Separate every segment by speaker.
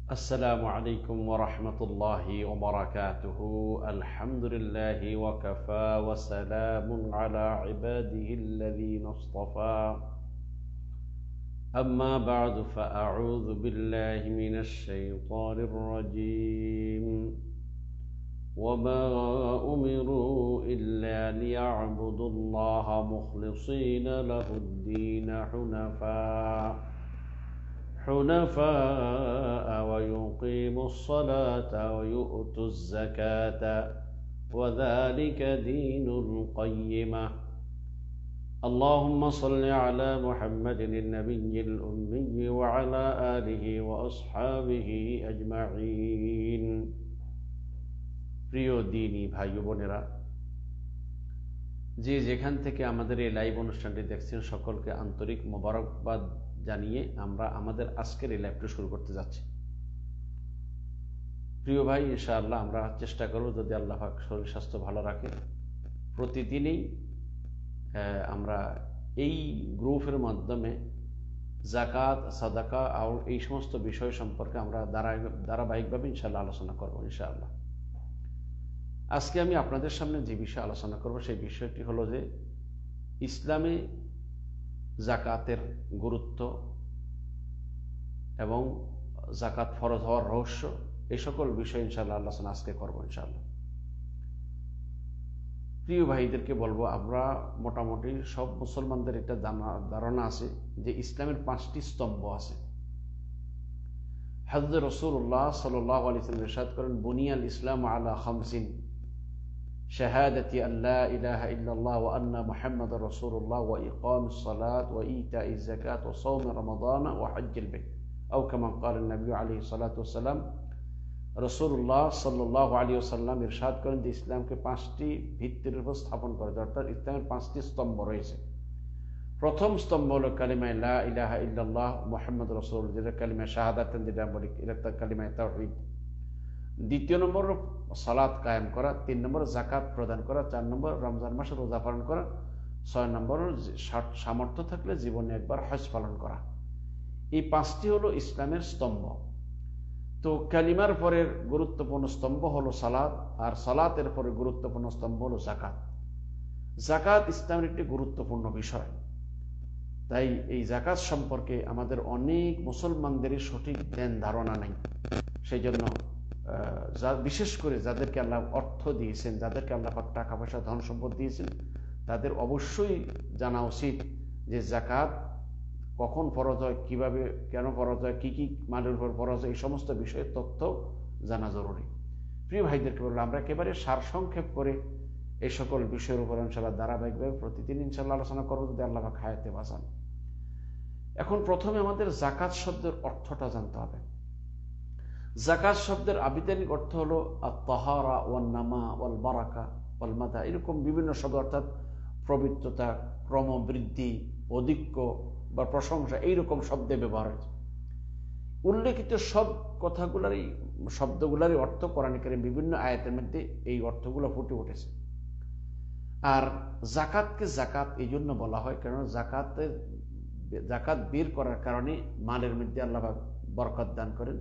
Speaker 1: السلام عليكم ورحمة الله وبركاته. الحمد لله وكفى وسلام على عباده الذين اصطفى. أما بعد فأعوذ بالله من الشيطان الرجيم. وما أمروا إلا ليعبدوا الله مخلصين له الدين حنفاء ويقيموا الصلاة ويؤتوا الزكاة وذلك دين القيمة. اللهم صل على محمد النبي الأمي وعلى آله وأصحابه أجمعين. প্রিয় দ্বীনী ভাই বোনেরা, যে যেখান থেকে আমাদের এই লাইভ অনুষ্ঠানটি দেখছেন সকলকে আন্তরিক মোবারকবাদ জানিয়ে আমরা আমাদের আজকের এই লাইভটি শুরু করতে যাচ্ছি। প্রিয় ভাই, ইনশাআল্লাহ আমরা চেষ্টা করব, যদি আল্লাহ পাক শরীর স্বাস্থ্য ভালো রাখে, প্রতিদিনই আমরা এই গ্রুপের মাধ্যমে জাকাত, সাদাকা আর এই সমস্ত বিষয় সম্পর্কে আমরা ধারাবাহিকভাবে ইনশাআল্লাহ আলোচনা করব ইনশাআল্লাহ। আজকে আমি আপনাদের সামনে যে বিষয়ে আলোচনা করব সেই বিষয়টি হলো যে ইসলামে জাকাতের গুরুত্ব এবং জাকাত ফরজ হওয়ার রহস্য, এই সকল বিষয় ইনশাআল্লাহ আলোচনা আজকে করবো ইনশাআল্লাহ। প্রিয় ভাইদেরকে বলবো, আমরা মোটামুটি সব মুসলমানদের একটা ধারণা আছে যে ইসলামের 5টি স্তম্ভ আছে। হযরত রাসূলুল্লাহ সাল্লাল্লাহু আলাইহি ওয়াসাল্লাম ইরশাদ করেন, বুনিয়াল ইসলাম আলা খামসিন শাহাদাতি আল্লা ইলাহা ইল্লাল্লাহ ওয়া আন্না মুহাম্মাদুর রাসূলুল্লাহ ওয়া ইকামিস সালাত ওয়া ইতাইজ যাকাত ওয়া সাওম রমাদান ওয়া হজ্জুল বাইত আও কামা ক্বালা নবী আলাইহিস সালাতু ওয়াস সালাম। রাসূলুল্লাহ সাল্লাল্লাহু আলাইহি ওয়াসাল্লাম ইরশাদ করেন যে ইসলামকে 5টি ভিত্তির উপর স্থাপন করা যায়, অর্থাৎ ইসলামের 5টি স্তম্ভ রয়েছে। প্রথম স্তম্ভ হলো কালিমা লা ইলাহা ইল্লাল্লাহ মুহাম্মাদুর রাসূলুল্লাহ, যেটা কালিমা শাহাদাতান, যেটা বলি এটা কালিমা তাওহীদ। দ্বিতীয় নম্বর সালাত কায়েম করা, 3 নম্বর যাকাত প্রদান করা, 4 নম্বর রমজান মাসে রোজা পালন করা, 6 নম্বর সামর্থ্য থাকলে জীবনে একবার হজ পালন করা। এই 5টি হলো ইসলামের স্তম্ভ। তো কালিমার পরের গুরুত্বপূর্ণ স্তম্ভ হলো সালাত, আর সালাতের পরে গুরুত্বপূর্ণ স্তম্ভ হলো যাকাত। যাকাত ইসলামের একটি গুরুত্বপূর্ণ বিষয়। তাই এই যাকাত সম্পর্কে আমাদের অনেক মুসলমানদেরই সঠিক জ্ঞান ধারণা নেই। সেই জন্য বিশেষ করে যাদেরকে আল্লাহ অর্থ দিয়েছেন, যাদেরকে আল্লাহ পাক টাকা পয়সা ধন সম্পদ দিয়েছেন, তাদের অবশ্যই জানা উচিত যে যাকাত কখন ফরজ হয়, কিভাবে কেন ফরজ হয়, কি কি মালের উপর ফরজ হয়, এই সমস্ত বিষয়ের তথ্য জানা জরুরি। প্রিয় ভাইদেরকে বললাম, আমরা একেবারে সারসংক্ষেপ করে এই সকল বিষয়ের উপর ইনশাআল্লাহ ধারাবাহিকভাবে প্রতিদিন ইনশাআল্লাহ আলোচনা করবো, যদি আল্লাহ পাক হায়াতে বাঁচান। এখন প্রথমে আমাদের যাকাত শব্দের অর্থটা জানতে হবে। যাকাত শব্দের আবিধানিক অর্থ হলো আত-তাহারা ওয়ান নামা ওয়াল বারাকা ওয়াল মাদা, এরকম বিভিন্ন শব্দ, অর্থাৎ পবিত্রতা, ক্রমবৃদ্ধি, অধিক্য বা প্রশংসা, এইরকম শব্দে ব্যবহার হয়েছে। উল্লেখিত সব শব্দগুলারই অর্থ কোরআনে কারীম বিভিন্ন আয়াতের মধ্যে এই অর্থগুলো ফুটে উঠেছে। আর যাকাতকে যাকাত এই জন্য বলা হয় কারণ যাকাত বের করার কারণে মালের মধ্যে আল্লাহ বরকত দান করেন,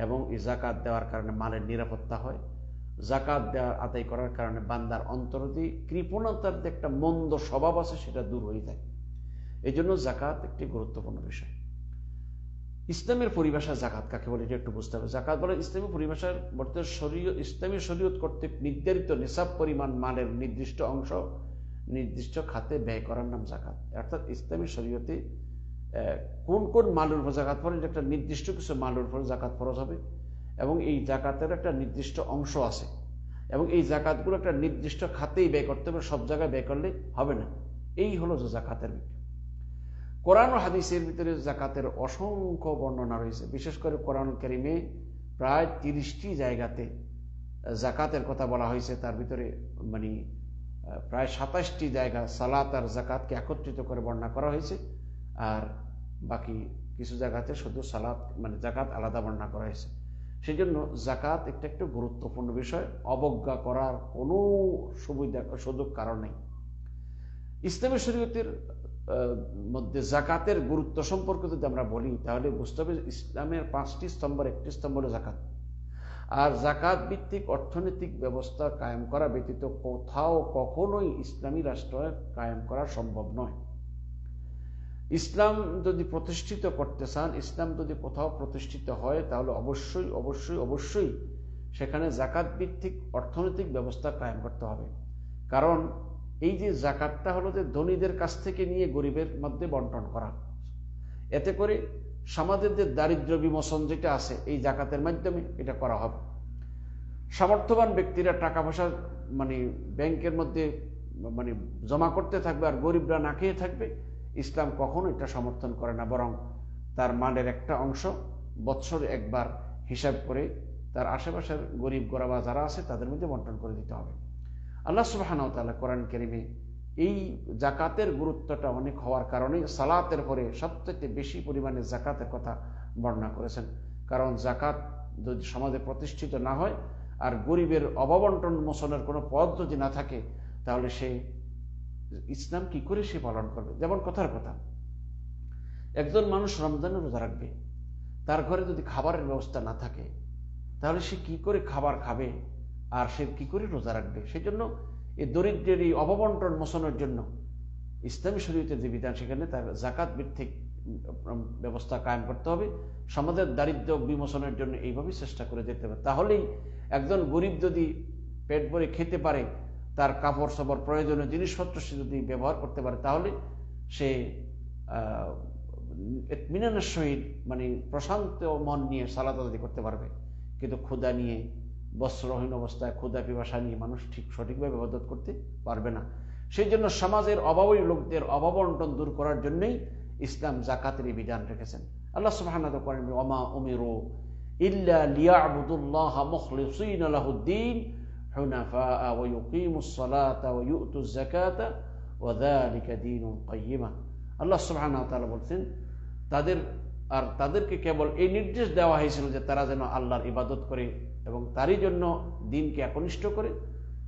Speaker 1: এবং এই যাকাত দেওয়ার কারণে মালের নিরাপত্তা হয়। যাকাত আদায় করার কারণে বান্দার অন্তরে কৃপণতার যে একটা মন্দ স্বভাব আছে সেটা দূর হয়ে যায়। এই জন্য যাকাত একটি গুরুত্বপূর্ণ বিষয়। ইসলামের পরিভাষা যাকাত কাকে বলে এটা একটু বুঝতে হবে। যাকাত বলে ইসলামী পরিভাষার ইসলামী শরীয়ত কর্তৃক নির্ধারিত নিসাব পরিমাণ মালের নির্দিষ্ট অংশ নির্দিষ্ট খাতে ব্যয় করার নাম যাকাত। অর্থাৎ ইসলামী শরীয়তে কোন কোন মালের উপর যাকাত ফরজ, একটা নির্দিষ্ট কিছু মালের উপর যাকাত ফরজ হবে, এবং এই যাকাতের একটা নির্দিষ্ট অংশ আছে, এবং এই যাকাতগুলো একটা নির্দিষ্ট খাতেই ব্যয় করতে হবে, সব জায়গায় ব্যয় করলে হবে না। এই হলো যে যাকাতের ব্যাখ্যা। কোরআন ও হাদিসের ভিতরে যাকাতের অসংখ্য বর্ণনা রয়েছে। বিশেষ করে কোরআন কারীমে প্রায় 30টি জায়গাতে যাকাতের কথা বলা হয়েছে। তার ভিতরে প্রায় 27টি জায়গা সালাত আর যাকাতকে একত্রিত করে বর্ণনা করা হয়েছে, আর বাকি কিছু জায়গাতে শুধু সালাত যাকাত আলাদা বর্ণনা করা হয়েছে। সেই জন্য যাকাত একটা গুরুত্বপূর্ণ বিষয়, অবজ্ঞা করার কোনো সুযোগ কারণ নেই। ইসলামী শরীয়তের মধ্যে জাকাতের গুরুত্ব সম্পর্কে যদি আমরা বলি, তাহলে বুঝতে হবে ইসলামের 5টি স্তম্ভের একটি স্তম্ভ হলো জাকাত। আর জাকাত ভিত্তিক অর্থনৈতিক ব্যবস্থা কায়েম করা ব্যতীত কোথাও কখনোই ইসলামী রাষ্ট্র কায়েম করা সম্ভব নয়। ইসলাম যদি প্রতিষ্ঠিত করতে চান, ইসলাম যদি কোথাও প্রতিষ্ঠিত হয়, তাহলে অবশ্যই অবশ্যই অবশ্যই সেখানে জাকাত ভিত্তিক অর্থনৈতিক ব্যবস্থা কায়েম করতে হবে। কারণ এই যে জাকাতটা হলো যে ধনীদের কাছ থেকে নিয়ে গরিবের মধ্যে বন্টন করা, এতে করে সমাজের যে দারিদ্র্য বিমোচন যেটা আছে এই জাকাতের মাধ্যমে এটা করা হবে। সামর্থ্যবান ব্যক্তিরা টাকা পয়সা ব্যাংকের মধ্যে জমা করতে থাকবে আর গরিবরা না খেয়ে থাকবে, ইসলাম কখনো এটা সমর্থন করে না। বরং তার মালের একটা অংশ বৎসরে একবার হিসাব করে তার আশেপাশের গরিব গোরাবা যারা আছে তাদের মধ্যে বন্টন করে দিতে হবে। আল্লাহ সুবহানাহু ওয়া তাআলা কোরআন কারীমে এই জাকাতের গুরুত্বটা অনেক হওয়ার কারণে সালাতের পরে সবচেয়ে বেশি পরিমাণে জাকাতের কথা বর্ণনা করেছেন। কারণ জাকাত যদি সমাজে প্রতিষ্ঠিত না হয় আর গরিবের অববন্টন মোচনের কোনো পথ যদি না থাকে, তাহলে সে ইসলাম কি করে সে পালন করবে? যেমন কথার কথা, একজন মানুষ রমজানের রোজা রাখবে, তার ঘরে যদি খাবারের ব্যবস্থা না থাকে, তাহলে সে কি করে খাবার খাবে আর সে কি করে রোজা রাখবে? সেই জন্য এই দরিদ্রের এই অববন্টন মোচনের জন্য ইসলামী শরীয়তের যে বিধান, সেখানে তার জাকাত ভিত্তিক ব্যবস্থা কায়েম করতে হবে। সমাজের দারিদ্র্য বিমোচনের জন্য এইভাবেই চেষ্টা করে যেতে হবে। তাহলেই একজন গরিব যদি পেট ভরে খেতে পারে, তার কাপড় সাপড় প্রয়োজনীয় জিনিসপত্র সে যদি ব্যবহার করতে পারে, তাহলে সে ইতমিনানের সহিত প্রশান্ত মন নিয়ে সালাত আদায় করতে পারবে। কিন্তু ক্ষুধা নিয়ে, বস্ত্রহীন অবস্থায় ক্ষুধা পিপাসা নিয়ে মানুষ সঠিকভাবে ইবাদত করতে পারবে না। সেই জন্য সমাজের অভাবী লোকদের অববন্টন দূর করার জন্যই ইসলাম জাকাতের এই বিধান রেখেছেন। আল্লাহ সুবহানাহু ওয়া তাআলা বলেন, ওয়ামা উমিরু ইল্লা লিয়া'বুদুল্লাহা মুখলিসিনা লাহুদ-দীন হুনাফা ওয়া ইউকিমুস সালাতা ওয়া ইউতুজ যাকাতা ওয়া যালিকা দীনুল কাইয়্যিমা। আল্লাহ সুবহানাহু ওয়া তাআলা বলেন, তাদেরকে কেবল এই নির্দেশ দেওয়া হয়েছিল যে তারা যেন আল্লাহর ইবাদত করে এবং তারই জন্য দিনকে একনিষ্ঠ করে,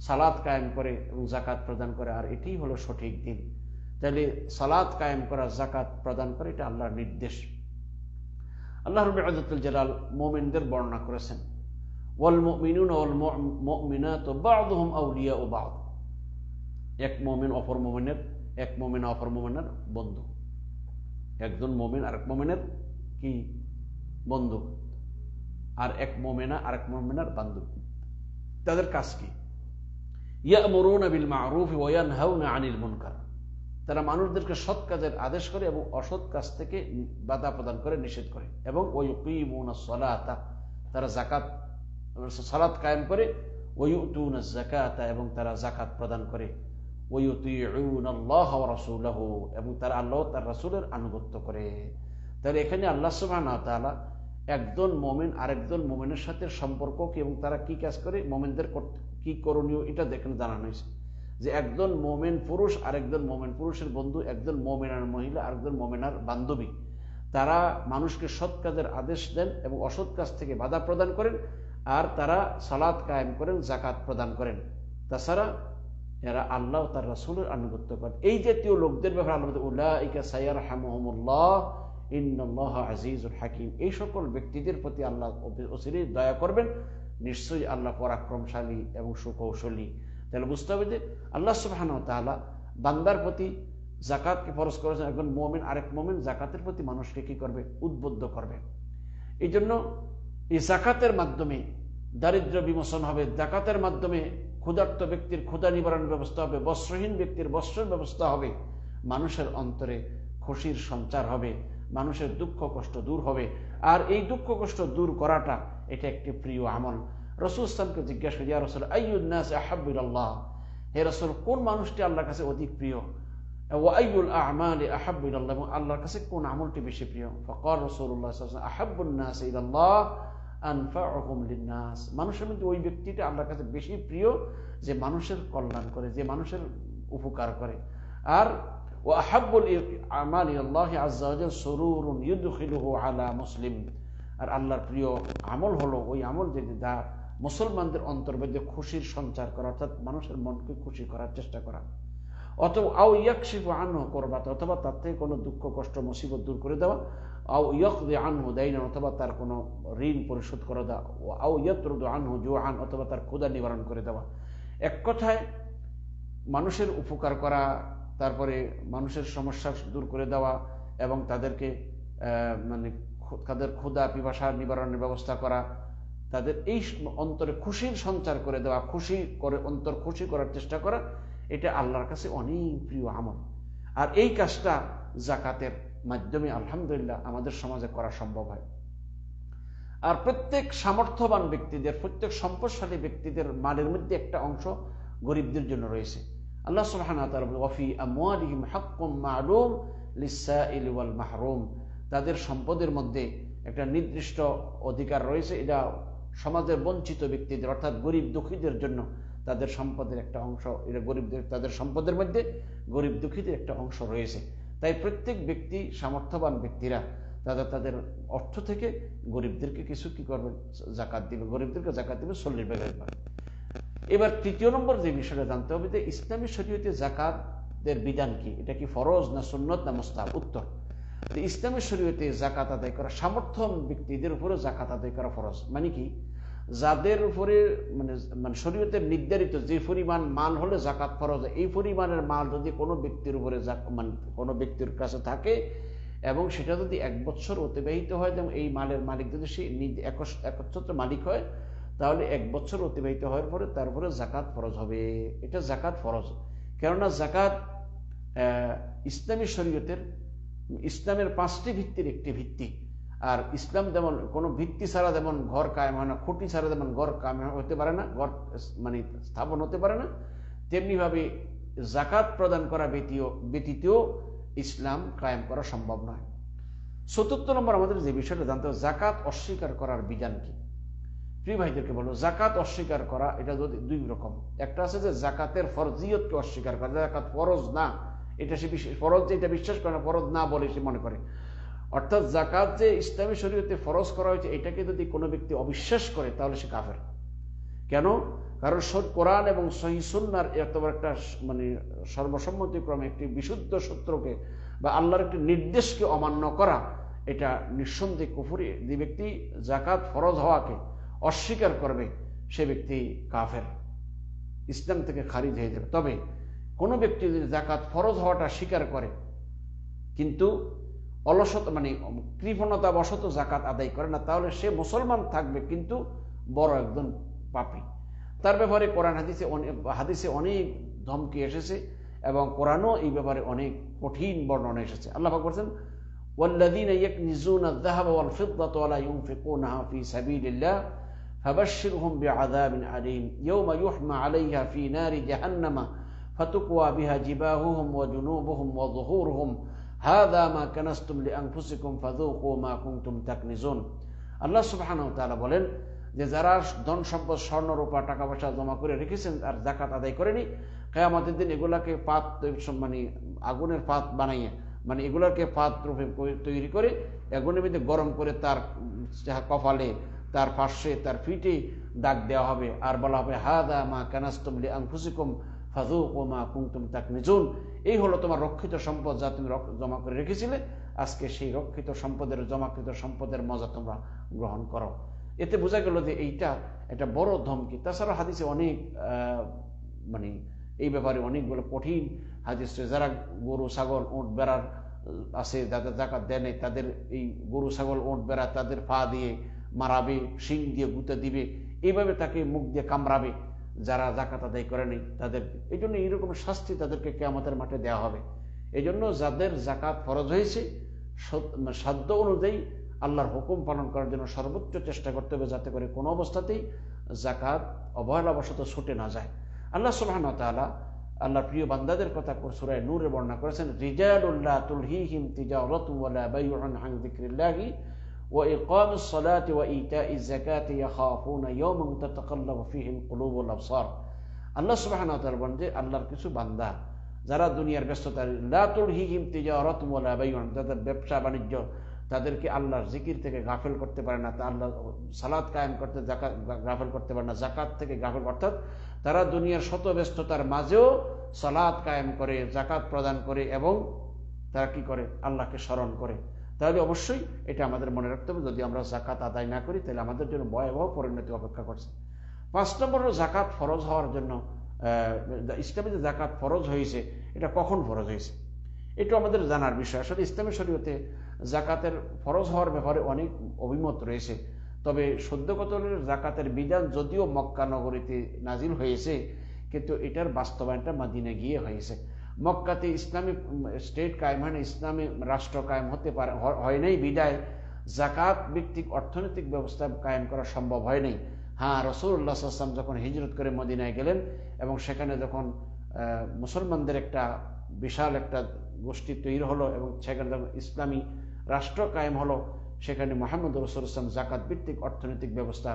Speaker 1: সালাত কায়েম করে এবং জাকাত প্রদান করে, আর এটাই হলো সঠিক দিন। তাহলে সালাত কায়েম করা, জাকাত প্রদান করে, এটা আল্লাহর নির্দেশ। আল্লাহ রাব্বুল ইজ্জাতুল জালাল মুমিনদের বর্ণনা করেছেন, ওয়াল মুমিনুনা ওয়াল মুমিনাতু বা'দুহুম আউলিয়াউ বা'দ। এক মুমিন অপর মুমিনের বন্ধু। একজন মুমিন আরেক মুমিনের কি বন্ধু, আর এক মুমিনা আরেক মুমিনার বান্ধব। তাদের কাজ কি? ইয়া'মুরুনা বিল মা'রুফ ওয়া ইয়ানহাউনা আনিল মুনকার। তারা মানুষদেরকে সৎ কাজের আদেশ করে এবং অসৎ কাজ থেকে বাধা প্রদান করে, নিষেধ করে। এবং ওয়া ইউকিমুনাস সালাতা, তারা সালাত কায়েম করে। ওয়া ইউতুনাজ যাকাতা, এবং তারা যাকাত প্রদান করে। ওয়া ইউতিউনাল্লাহ ওয়া রাসূলাহু, এবং তারা আল্লাহ তার রাসূলের আনুগত্য করে। তাহলে এখানে আল্লাহ সুবহানাহু ওয়া তাআলা একজন মুমিন আরেকজন মুমিনের সাথে সম্পর্ক কি এবং তারা কি কাজ করে, মুমিনদের কি করণীয়, এটা দেখেন জানানো হয়েছে যে একজন মুমিন পুরুষ আরেকজন মুমিন পুরুষের বন্ধু, একজন মুমিনার মহিলা আরেকজন মুমিনার বান্ধবী। তারা মানুষকে সৎ কাজের আদেশ দেন এবং অসৎ কাজ থেকে বাধা প্রদান করেন, আর তারা সালাত কায়েম করেন, যাকাত প্রদান করেন। তাছাড়া এরা আল্লাহ তার রাসূলের আনুগত্য করেন। এই জাতীয় লোকদের ব্যাপারে আল্লাহ বলেন, উলাইকা সায়ারহামুহুমুল্লাহ ইন্নাল্লাহা আজিজুল হাকিম। এই সকল ব্যক্তিদের প্রতি আল্লাহ অচিরেই দয়া করবেন, নিশ্চয়ই আল্লাহ পরাক্রমশালী এবং সুকৌশলী। তাহলে বুঝতে হবে যে আল্লাহ সুবহানাহু ওয়া তাআলা বান্দার প্রতি যাকাতকে ফরজ করেছেন। একজন মুমিন আরেক মুমিন যাকাতের প্রতি মানুষকে কি করবে, উদ্বুদ্ধ করবে। এই জন্য এই যাকাতের মাধ্যমে দারিদ্র্য বিমোচন হবে, যাকাতের মাধ্যমে ক্ষুধার্ত ব্যক্তির ক্ষুধা নিবারণের ব্যবস্থা হবে, বস্ত্রহীন ব্যক্তির বস্ত্রের ব্যবস্থা হবে, মানুষের অন্তরে খুশির সঞ্চার হবে, মানুষের দুঃখ কষ্ট দূর হবে। আর এই দুঃখ কষ্ট দূর করাটা এটা একটি প্রিয় আমল। রাসূল সাল্লাল্লাহু আলাইহি জিজ্ঞাসা করেন, ইয়া রাসূল আইয়ুন নাস আহাব্বু ইলাল্লাহ, হে রাসূল কোন মানুষটি আল্লাহর কাছে অধিক প্রিয়? ওয়া আইয়ুল আ'মালি আহাব্বু ইলাল্লাহ, আল্লাহর কাছে কোন আমলটি বেশি প্রিয়? ফাকাল রাসূলুল্লাহ সাল্লাল্লাহু আলাইহি ওয়াসাল্লাম আহাব্বুন নাস ইলাল্লাহ আনফাউহুম লিন-নাস, মানুষের মধ্যে ওই ব্যক্তিটা আল্লাহর কাছে বেশি প্রিয় যে মানুষের কল্যাণ করে, যে মানুষের উপকার করে। আর ওয়া আহাব্বুল আমালি আল্লাহি আযজা ওয়া জাল্লা সুরুরুন ইউদখিলুহু আলা মুসলিম, আর আল্লাহর প্রিয় আমল হলো ওই আমল যা মুসলমানদের অন্তর্মধ্যে খুশির সঞ্চার করা, অর্থাৎ মানুষের মনকে খুশি করার চেষ্টা করা। অথবা আও ইয়াকশিফু আনহু কুরবাত, অথবা তার থেকে কোনো দুঃখ কষ্ট মুসিবত দূর করে দেওয়া, আও ইয়াকদি আনহু দাইনান, অথবা তার কোনো ঋণ পরিশোধ করে দেওয়া, আও ইয়াতরুদু আনহু জুআন, অথবা তার ক্ষুধা নিবারণ করে দেওয়া। এক কথায় মানুষের উপকার করা, তারপরে মানুষের সমস্যা দূর করে দেওয়া এবং তাদেরকে মানে তাদের ক্ষুধা পিপাসা নিবারণের ব্যবস্থা করা, তাদের এই অন্তরে খুশির সঞ্চার করে দেওয়া, খুশি করে অন্তর খুশি করার চেষ্টা করা, এটা আল্লাহর কাছে অনেক প্রিয় আমল। আর এই কাজটা জাকাতের মাধ্যমে আলহামদুলিল্লাহ আমাদের সমাজে করা সম্ভব হয়। আর প্রত্যেক সামর্থ্যবান ব্যক্তিদের, প্রত্যেক সম্পদশালী ব্যক্তিদের মালের মধ্যে একটা অংশ গরিবদের জন্য রয়েছে। আল্লাহ সুবহানাহু ওয়া তাআলা বলেন, ওয়াফি আমওয়ালিহিম হাক্কুম মা'লুম লিস-সাইলি ওয়াল মাহরুম, তাদের সম্পদের মধ্যে একটা নির্দিষ্ট অধিকার রয়েছে, এটা সমাজের বঞ্চিত ব্যক্তিদের অর্থাৎ গরিব দুঃখীদের জন্য তাদের সম্পদের একটা অংশ, এটা গরিবদের, তাদের সম্পদের মধ্যে গরিব দুঃখীদের একটা অংশ রয়েছে। তাই প্রত্যেক ব্যক্তি, সামর্থ্যবান ব্যক্তিরা তাদের অর্থ থেকে গরিবদেরকে কিছু কি করবে, জাকাত দিবে, গরিবদেরকে জাকাত দিবে 40%। এবার তৃতীয় নম্বর যে বিষয়টা জানতে হবে যে ইসলামী শরীয়তে জাকাতের বিধান কি, এটা কি ফরজ না সুন্নত না মুস্তাহাব? উত্তর, ইসলামী শরীয়তে জাকাত আদায় করা, সামর্থ্য ব্যক্তিদের উপরে জাকাত আদায় করা ফরজ। মানে কি, যাদের উপরে মানে শরীয়তের নির্ধারিত যে পরিমাণ মাল হলে জাকাত ফরজ, এই পরিমাণের মাল যদি কোনো ব্যক্তির উপরে কোনো ব্যক্তির কাছে থাকে এবং সেটা যদি 1 বছর অতিবাহিত হয়, এবং এই মালের মালিক যদি সে একচ্ছত্র মালিক হয়, তাহলে 1 বছর অতিবাহিত হওয়ার পরে তারপরে জাকাত ফরজ হবে। এটা জাকাত ফরজ, কেননা জাকাত ইসলামী শরীয়তের, ইসলামের 5টি ভিত্তির একটি ভিত্তি। আর ইসলাম যেমন কোনো ভিত্তি ছাড়া যেমন ঘর কায়েম হয় না, খুঁটি ছাড়া যেমন ঘর কায়েম হতে পারে না, ঘর মানে স্থাপন হতে পারে না, তেমনিভাবে জাকাত প্রদান করা ব্যতীত ইসলাম কায়েম করা সম্ভব নয়। 4র্থ নম্বর আমাদের যে বিষয়টা জানতে হবে, জাকাত অস্বীকার করার বিধান কি। প্রিয় ভাইদেরকে বলো, জাকাত অস্বীকার করা এটা যদি 2 রকম। একটা আছে যে জাকাতের ফরজিয়তকে অস্বীকার করা, জাকাত ফরজ না, এটা সে ফরজ যে এটা বিশ্বাস করে না, ফরজ না বলে সে মনে করে। অর্থাৎ জাকাত যে ইসলামী শরীয়তে ফরজ করা হয়েছে, এটাকে যদি কোনো ব্যক্তি অবিশ্বাস করে তাহলে সে কাফের। কেন? কারণ কোরআন এবং সহিহ সুন্নাহর এতবার একটা মানে সর্বসম্মতিক্রমে একটি বিশুদ্ধ সূত্রকে বা আল্লাহর একটি নির্দেশকে অমান্য করা, এটা নিঃসন্দেহে কুফরি। যে ব্যক্তি জাকাত ফরজ হওয়াকে অস্বীকার করবে সে ব্যক্তি কাফের, ইসলাম থেকে খারিজ হয়ে যাবে। তবে কোনো ব্যক্তি যদি জাকাত ফরজ হওয়াটা স্বীকার করে কিন্তু অলসতা মানে কৃপণতা বশত জাকাত আদায় করে না, তাহলে সে মুসলমান থাকবে কিন্তু বড় একজন পাপী। তার ব্যাপারে কোরআন হাদিসে অনেক ধমকি এসেছে এবং কোরআনও এই ব্যাপারে অনেক কঠিন বর্ণনা এসেছে। আল্লাহ পাক বলেছেন, ওয়াল্লাযীনা ইয়াকনিজুনা আয-যাহাবা ওয়াল ফিদ্দাতা ওয়া লা ইউনফিকুনাহা ফী সাবীলিল্লাহ ফাবাশশিরহুম বিআযাবিন আলীম ইয়াওমা ইউহমা আলাইহা ফী নারি জাহান্নামা ফাতুকওয়া বিহা জিবাহুহুম ওয়া জুনুবুহুম ওয়া যুহুরুহুম হাযা মা কানাসতুম লিআনফুসিকুম ফাযুকু মা কুনতুম তাকনিজুন। আল্লাহ সুবহানাহু ওয়া তাআলা বলেন যে যারা ধন সম্পদ, স্বর্ণ রূপা, টাকা পয়সা জমা করে রেখেছেন আর জাকাত আদায় করেনি, কিয়ামতের দিন এগুলাকে পাত মানে আগুনের পাত বানাইয়ে, মানে এগুলাকে পাত রূপে তৈরি করে আগুনের মধ্যে গরম করে তার কপালে, তার পার্শ্বে, তার পিঠে দাগ দেওয়া হবে আর বলা হবে, হাযা মা কানাসতুম লিআনফুসিকুম ফাযুকু মা কুনতুম তাকনিজুন। এই হলো তোমার রক্ষিত সম্পদ, যা তুমি জমা করে রেখেছিলে, আজকে সেই রক্ষিত সম্পদের, জমাকৃত সম্পদের মজা তোমরা গ্রহণ করো। এতে বোঝা গেল যে এইটা একটা বড় ধমকি। তাছাড়া হাদিসে অনেক মানে এই ব্যাপারে অনেকগুলো কঠিন হাদিস, যারা গরু ছাগল উট বেড়ার আছে, যাদের জাকাত দেয় নাই, তাদের এই গরু ছাগল উট বেড়া তাদের পা দিয়ে মারাবে, শিং দিয়ে গুঁতে দিবে, এইভাবে তাকে মুখ দিয়ে কামড়াবে যারা জাকাত আদায় করে নেই তাদের। এই জন্য এইরকম শাস্তি তাদেরকে কিয়ামতের মাঠে দেওয়া হবে। এই জন্য যাদের জাকাত ফরজ হয়েছে সাধ্য অনুযায়ী আল্লাহর হুকুম পালন করার জন্য সর্বোচ্চ চেষ্টা করতে হবে, যাতে করে কোনো অবস্থাতেই জাকাত অবহেলাবশত ছুটে না যায়। আল্লাহ সুবহানাহু ওয়া তাআলা আল্লাহর প্রিয় বান্দাদের কথা সূরা নূরে বর্ণনা করেছেন, রিজালুল লা তুলহিহিম তিজারাতু ওয়া লা বাইউন আন যিকরিল্লাহি ওয়া ইকামিস সালাতি ওয়া ইতাইজ যাকাতি ইয়াখাফুনা ইয়াওমান তাতাকাল্লাবু ফীহিল কুলুব ওয়াল আবসার। আল্লাহ সুবহানাহু ওয়া তাআলা বলেন যে আল্লাহর কিছু বান্দা যারা দুনিয়ার ব্যস্ততা, লা তুলহিহিম তিজারাতু ওয়া লা বাইউন, যাদের ব্যবসা বাণিজ্য তাদেরকে আল্লাহর জিকির থেকে গাফেল করতে পারে না, আল্লাহ সালাত কায়েম করতে গাফেল করতে পারে না, জাকাত থেকে গাফেল, অর্থাৎ তারা দুনিয়ার শত ব্যস্ততার মাঝেও সালাত কায়েম করে, জাকাত প্রদান করে এবং তারা কি করে, আল্লাহকে স্মরণ করে। তাহলে অবশ্যই এটা আমাদের মনে রাখতে হবে, যদি আমরা জাকাত আদায় না করি তাহলে আমাদের জন্য ভয়াবহ পরিণতি অপেক্ষা করছে। 5 নম্বর হলো জাকাত ফরজ হওয়ার জন্য, ইসলামে যে জাকাত ফরজ হয়েছে এটা কখন ফরজ হয়েছে এটা আমাদের জানার বিষয়। আসলে ইসলামী শরীয়তে জাকাতের ফরজ হওয়ার ব্যাপারে অনেক অভিমত রয়েছে, তবে সদ্যগত জাকাতের বিধান যদিও মক্কা নগরীতে নাজিল হয়েছে, কিন্তু এটার বাস্তবায়নটা মদিনা গিয়ে হয়েছে। মক্কাতে ইসলামী স্টেট কায়েম হয় না, ইসলামী রাষ্ট্র কায়েম হতে পারে হয় নাই বিদায় জাকাত ভিত্তিক অর্থনৈতিক ব্যবস্থা কায়েম করা সম্ভব হয় নাই। হ্যাঁ, রাসূলুল্লাহ সাল্লাল্লাহু আলাইহি ওয়াসাল্লাম যখন হিজরত করে মদিনায় গেলেন এবং সেখানে যখন মুসলমানদের একটা বিশাল একটা গোষ্ঠী তৈরি হলো এবং সেখানে যখন ইসলামী রাষ্ট্র কায়েম হলো, সেখানে মুহাম্মদ রাসূলুল্লাহ সাল্লাল্লাহু আলাইহি ওয়াসাল্লাম জাকাত ভিত্তিক অর্থনৈতিক ব্যবস্থা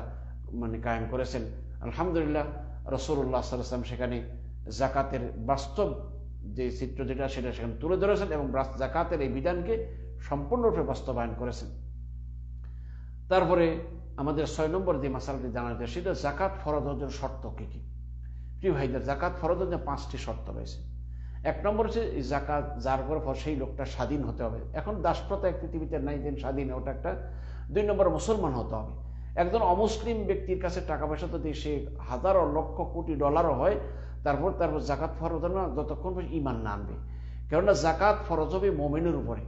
Speaker 1: কায়েম করেছেন। আলহামদুলিল্লাহ, রাসূলুল্লাহ সাল্লাল্লাহু আলাইহি ওয়াসাল্লাম সেখানে জাকাতের বাস্তব যে চিত্র যেটা সেটা সেখানে তুলে ধরেছেন এবং জাকাতের এই বিধানকে সম্পূর্ণরূপে বাস্তবায়ন করেছেন। তারপরে আমাদের 6 নম্বর যে মাসালাটি জানা যায় সেটা জাকাত ফরজ হওয়ার শর্ত কি কি। প্রিয় ভাইদের, জাকাত ফরজ হওয়ার 5টি শর্ত রয়েছে। 1 নম্বর হচ্ছে জাকাত যার উপর সেই লোকটা স্বাধীন হতে হবে। এখন দাসপ্রথা এক পৃথিবীতে নাই, যে স্বাধীন, ওটা একটা। 2 নম্বর মুসলমান হতে হবে। একজন অমুসলিম ব্যক্তির কাছে টাকা পয়সা যদি সে হাজারো লক্ষ কোটি ডলারও হয়, তারপর জাকাত ফরজ হবে না যতক্ষণ ঈমান না আনবে। কেননা জাকাত ফরজ হবে মুমিনের উপরে,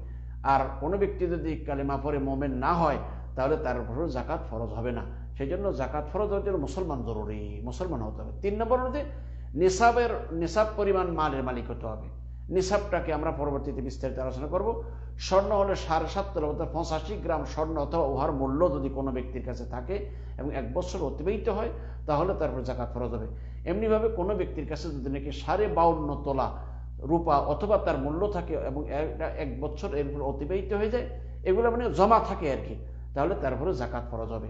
Speaker 1: আর কোনো ব্যক্তি যদি কালেমা পড়ে মুমিন না হয় তাহলে তার উপরেও জাকাত ফরজ হবে না। সেই জন্য জাকাত ফরজ হওয়ার জন্য মুসলমান জরুরি, মুসলমান হতে হবে। 3 নম্বর হচ্ছে নিসাব পরিমাণ মালের মালিক হতে হবে। নিসাবটাকে আমরা পরবর্তীতে বিস্তারিত আলোচনা করব। স্বর্ণ হলে 7.5 তোলা অর্থাৎ 85 গ্রাম স্বর্ণ অথবা উহার মূল্য যদি কোনো ব্যক্তির কাছে থাকে এবং 1 বছর অতিবাহিত হয় তাহলে তারপর জাকাত ফরজ হবে। এমনিভাবে কোনো ব্যক্তির কাছে যদি নাকি 52.5 তোলা রূপা অথবা তার মূল্য থাকে এবং 1 বছর এরপর অতিবাহিত হয়ে যায়, এগুলো জমা থাকে আর কি, তাহলে তারপরে জাকাত ফরজ হবে।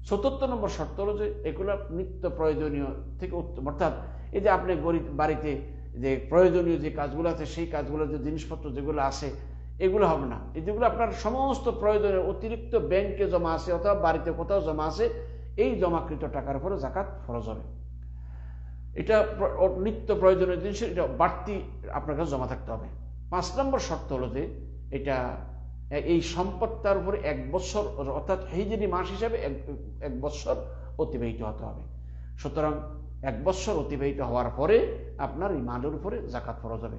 Speaker 1: 74 নম্বর শর্ত হলো যে এগুলো নিত্য প্রয়োজনীয় থেকে উত্তম, অর্থাৎ এই যে আপনি গরিব বাড়িতে যে প্রয়োজনীয় যে কাজগুলো আছে সেই কাজগুলো যে জিনিসপত্র যেগুলো আছে এগুলো হবে না। এই যেগুলো আপনার সমস্ত প্রয়োজনীয় অতিরিক্ত ব্যাংকে জমা আছে অথবা বাড়িতে কোথাও জমা আছে, এই জমাকৃত টাকার উপরে জাকাত ফরজ হবে। এটা নিত্য প্রয়োজনীয় জিনিস, এটা বাড়তি আপনার কাছে জমা থাকতে হবে। 5 নম্বর শর্ত হলো যে এটা এই সম্পদটার উপরে 1 বছর অর্থাৎ হিজরি মাস হিসাবে 1 বছর অতিবাহিত হতে হবে। সুতরাং 1 বছর অতিবাহিত হওয়ার পরে আপনার এই মালের উপরে জাকাত ফরজ হবে।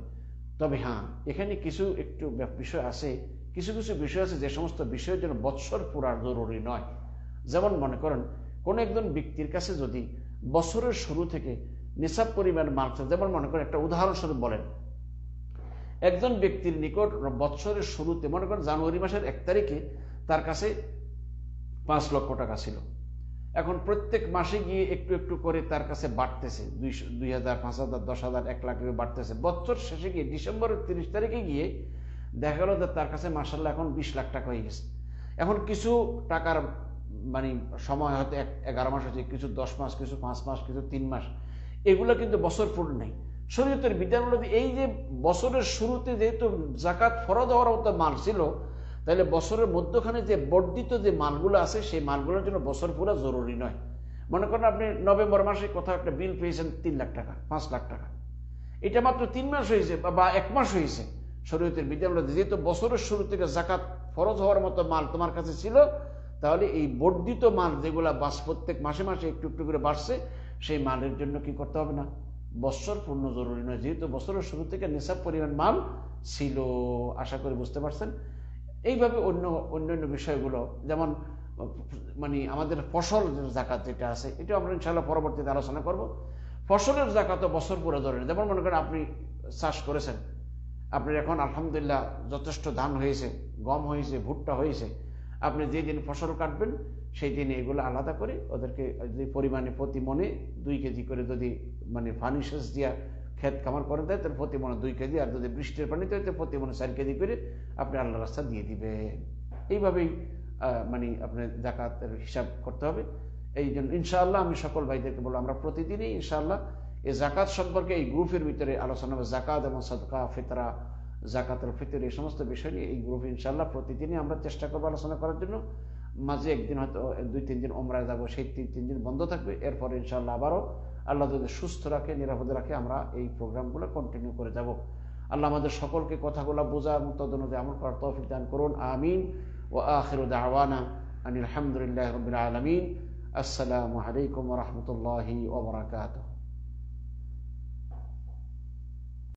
Speaker 1: তবে হ্যাঁ, এখানে কিছু একটু বিষয় আছে, কিছু বিষয় আছে যে সমস্ত বিষয়ের জন্য বৎসর পুরা জরুরি নয়। যেমন মনে করেন কোন একজন ব্যক্তির কাছে যদি বছরের শুরু থেকে নিসাব পরিমাণ মাল, যেমন মনে করেন একটা উদাহরণস্বরূপ বলেন, একজন ব্যক্তির নিকট বৎসরের শুরুতে মনে করেন জানুয়ারি মাসের 1 তারিখে তার কাছে 5 লক্ষ টাকা ছিল। এখন প্রত্যেক মাসে গিয়ে একটু একটু করে তার কাছে বাড়তেছে, 2,000, 5,000, 10,000, 1 লাখ করে বাড়তেছে। বছর শেষে গিয়ে ডিসেম্বরের 30 তারিখে গিয়ে দেখা গেল যে তার কাছে মাশাআল্লাহ এখন 20 লাখ টাকা হয়ে গেছে। এখন কিছু টাকার সময় হয়তো 11 মাস হচ্ছে, কিছু 10 মাস, কিছু 5 মাস, কিছু 3 মাস, এগুলো কিন্তু বছর পূর্ণ নেই। শরীয়তের বিধান হলো এই যে বছরের শুরুতে যেহেতু জাকাত ফরজ হওয়ার মতো মাল ছিল, তাহলে বছরের মধ্যখানে যে বর্ধিত যে মালগুলো আছে সেই মালগুলোর জন্য বছর পুরা জরুরি নয়। মনে করেন আপনি নভেম্বর মাসে কোথাও একটা বিল পেয়েছেন 3 লাখ টাকা, 5 লাখ টাকা, এটা মাত্র 3 মাস হয়েছে বা 1 মাস হয়েছে। শরীয়তের বিধান হলো যেহেতু বছরের শুরু থেকে জাকাত ফরজ হওয়ার মতো মাল তোমার কাছে ছিল, তাহলে এই বর্ধিত মাল যেগুলা প্রত্যেক মাসে মাসে একটু একটু করে বাড়ছে, সেই মালের জন্য কি করতে হবে না, বছর পূর্ণ জরুরি নয়, যেহেতু বছরের শুরু থেকে নিসাব পরিমাণ মাল ছিল। আশা করি বুঝতে পারছেন। এইভাবে অন্যান্য বিষয়গুলো যেমন আমাদের ফসল জাকাত যেটা আছে, এটা আমরা ইনশাআল্লাহ পরবর্তীতে আলোচনা করব। ফসলের জাকাতও বছর পুরো জরুরি। যেমন মনে করেন আপনি চাষ করেছেন, আপনার এখন আলহামদুলিল্লাহ যথেষ্ট ধান হয়েছে, গম হয়েছে, ভুট্টা হয়েছে, আপনি যেদিন ফসল কাটবেন সেই দিনে এগুলো আলাদা করে ওদেরকে যে পরিমাণে প্রতি মনে 2 কেজি করে যদি পানি সেচ দিয়া ক্ষেত খামার করে দেয় তাহলে প্রতি মনে 2 কেজি, আর যদি বৃষ্টির পানিতে হইতে প্রতি মনে 4 কেজি করে আপনি আল্লাহ রাস্তা দিয়ে দিবেন। এইভাবেই আপনার জাকাতের হিসাব করতে হবে। এই জন্য ইনশাআল্লাহ আমি সকল ভাইদেরকে বলবো আমরা প্রতিদিনই ইনশাআল্লাহ এই জাকাত সম্পর্কে এই গ্রুপের ভিতরে আলোচনা হবে। জাকাত এবং সাদকা, ফিতরা, জাকাতুল ফিতর, এই সমস্ত বিষয় নিয়ে এই গ্রুপ ইনশাআল্লাহ প্রতিদিনই আমরা চেষ্টা করবো আলোচনা করার জন্য। মাঝে একদিন হয়তো 2-3 দিন ওমরায় যাবো, সেই 3 দিন বন্ধ থাকবে। এরপরে ইনশাআল্লাহ আবারও আল্লাহ যদি সুস্থ রাখে, নিরাপদে রাখে, আমরা এই প্রোগ্রামগুলো কন্টিনিউ করে যাব। আল্লাহ আমাদের সকলকে কথাগুলো বোঝার মতো অনুযায়ী আমল করার তৌফিক দান করুন, আমিন। ওয়া আখিরু দাওয়ানা আনিল হামদুলিল্লাহি রাব্বিল আলামিন। আসসালামু আলাইকুম ওয়া রাহমাতুল্লাহি ওয়া বারাকাতুহু।